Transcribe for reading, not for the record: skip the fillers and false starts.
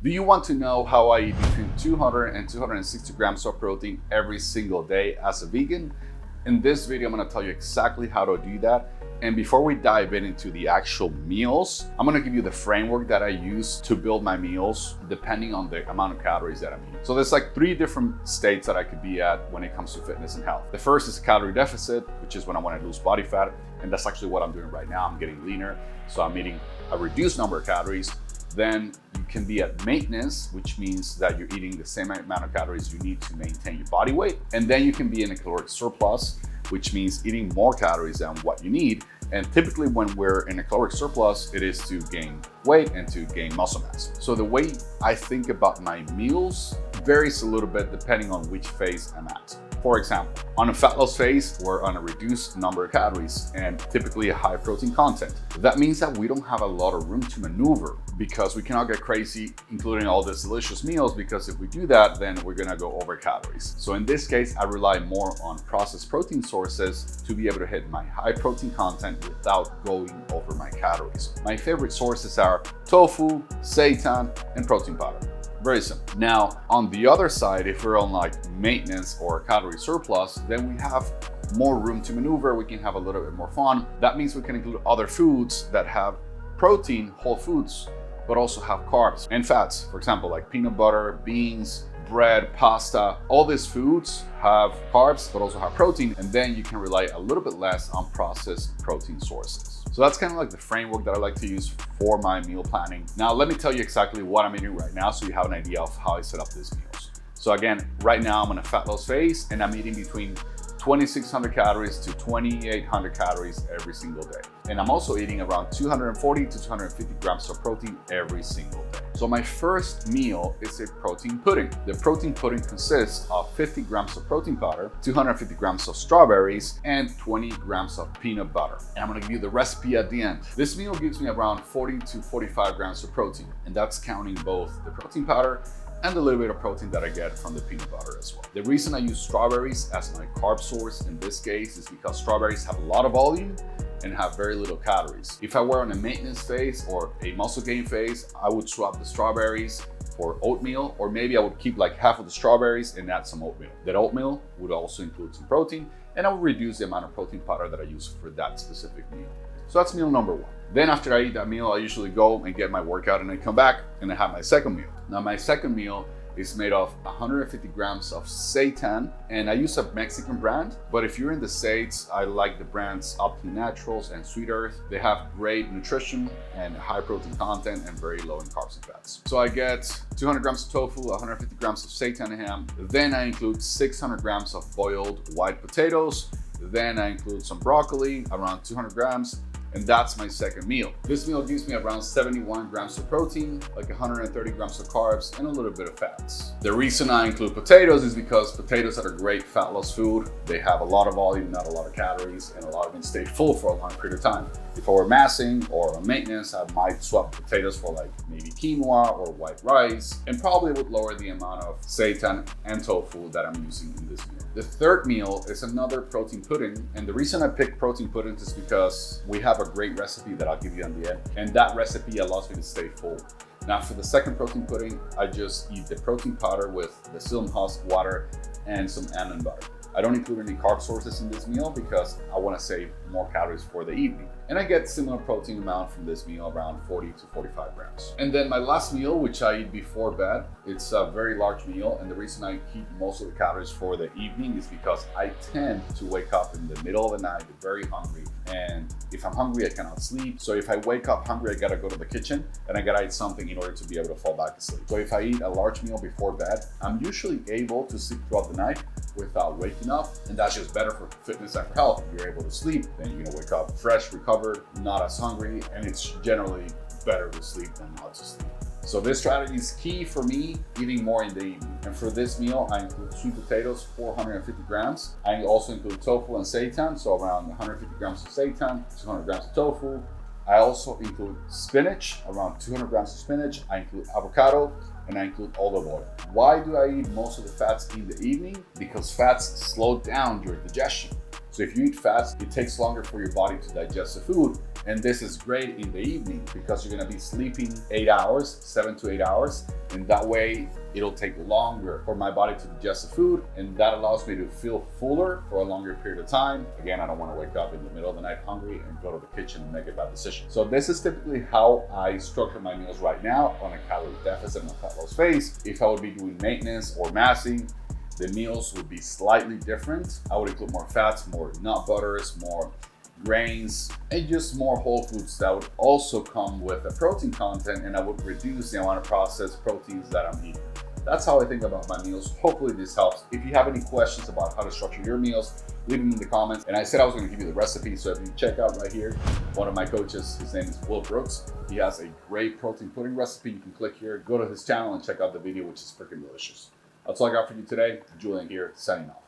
Do you want to know how I eat between 200 and 260 grams of protein every single day as a vegan? In this video, I'm going to tell you exactly how to do that. And before we dive into the actual meals, I'm going to give you the framework that I use to build my meals depending on the amount of calories that I'm eating. So there's like 3 different states that I could be at when it comes to fitness and health. The first is a calorie deficit, which is when I want to lose body fat. And that's actually what I'm doing right now. I'm getting leaner. So I'm eating a reduced number of calories. Then you can be at maintenance, which means that you're eating the same amount of calories you need to maintain your body weight. And then you can be in a caloric surplus, which means eating more calories than what you need. And typically when we're in a caloric surplus, it is to gain weight and to gain muscle mass. So the way I think about my meals varies a little bit depending on which phase I'm at. For example, on a fat loss phase, we're on a reduced number of calories and typically a high protein content. That means that we don't have a lot of room to maneuver because we cannot get crazy including all these delicious meals, because if we do that, then we're gonna go over calories. So in this case, I rely more on processed protein sources to be able to hit my high protein content without going over my calories. My favorite sources are tofu, seitan, and protein powder. Very simple. Now, on the other side, if we're on like maintenance or calorie surplus, then we have more room to maneuver. We can have a little bit more fun. That means we can include other foods that have protein, whole foods, but also have carbs and fats. For example, like peanut butter, beans, bread, pasta. All these foods have carbs, but also have protein. And then you can rely a little bit less on processed protein sources. So that's kind of like the framework that I like to use for my meal planning. Now, let me tell you exactly what I'm eating right now so you have an idea of how I set up these meals. So again, right now I'm on a fat loss phase and I'm eating between 2,600 calories to 2,800 calories every single day. And I'm also eating around 240 to 250 grams of protein every single day. So my first meal is a protein pudding. The protein pudding consists of 50 grams of protein powder, 250 grams of strawberries, and 20 grams of peanut butter. And I'm gonna give you the recipe at the end. This meal gives me around 40 to 45 grams of protein, and that's counting both the protein powder and a little bit of protein that I get from the peanut butter as well. The reason I use strawberries as my carb source in this case is because strawberries have a lot of volume and have very little calories. If I were on a maintenance phase or a muscle gain phase, I would swap the strawberries for oatmeal, or maybe I would keep like half of the strawberries and add some oatmeal. That oatmeal would also include some protein, and I would reduce the amount of protein powder that I use for that specific meal. So that's meal number 1. Then after I eat that meal, I usually go and get my workout and I come back and I have my second meal. Now my second meal is made of 150 grams of seitan, and I use a Mexican brand, but if you're in the States, I like the brands Opti Naturals and Sweet Earth. They have great nutrition and high protein content and very low in carbs and fats. So I get 200 grams of tofu, 150 grams of seitan ham, then I include 600 grams of boiled white potatoes, then I include some broccoli, around 200 grams, and that's my second meal. This meal gives me around 71 grams of protein, like 130 grams of carbs, and a little bit of fats. The reason I include potatoes is because potatoes are a great fat loss food. They have a lot of volume, not a lot of calories, and a lot of them stay full for a long period of time. If I were massing or on maintenance, I might swap potatoes for like maybe quinoa or white rice, and probably would lower the amount of seitan and tofu that I'm using in this meal. The third meal is another protein pudding, and the reason I picked protein puddings is because we have a great recipe that I'll give you on the end, and that recipe allows me to stay full. Now for the second protein pudding, I just eat the protein powder with the psyllium husk, water, and some almond butter. I don't include any carb sources in this meal because I want to save more calories for the evening. And I get similar protein amount from this meal, around 40 to 45 grams. And then my last meal, which I eat before bed, it's a very large meal. And the reason I keep most of the calories for the evening is because I tend to wake up in the middle of the night very hungry. And if I'm hungry, I cannot sleep. So if I wake up hungry, I gotta go to the kitchen and I gotta eat something in order to be able to fall back asleep. So if I eat a large meal before bed, I'm usually able to sleep throughout the night without waking up. And that's just better for fitness and for health. If you're able to sleep, then you're gonna wake up fresh, recovered, not as hungry, and it's generally better to sleep than not to sleep. So this strategy is key for me, eating more in the evening. And for this meal, I include sweet potatoes, 450 grams. I also include tofu and seitan, so around 150 grams of seitan, 200 grams of tofu. I also include spinach, around 200 grams of spinach. I include avocado, and I include olive oil. Why do I eat most of the fats in the evening? Because fats slow down your digestion. So if you eat fats, it takes longer for your body to digest the food, And this is great in the evening because you're gonna be sleeping 8 hours, 7 to 8 hours, and that way it'll take longer for my body to digest the food, and that allows me to feel fuller for a longer period of time. Again, I don't want to wake up in the middle of the night hungry and go to the kitchen and make a bad decision. So this is typically how I structure my meals right now on a calorie deficit and a fat loss phase. If I would be doing maintenance or massing, the meals would be slightly different. I would include more fats, more nut butters, more grains, and just more whole foods that would also come with a protein content, and I would reduce the amount of processed proteins that I'm eating. That's how I think about my meals. Hopefully this helps. If you have any questions about how to structure your meals, leave them in the comments. And I said I was going to give you the recipe, so if you check out right here, one of my coaches, his name is Will Brooks. He has a great protein pudding recipe. You can click here, go to his channel and check out the video, which is freaking delicious. That's all I got for you today. Julian here, signing off.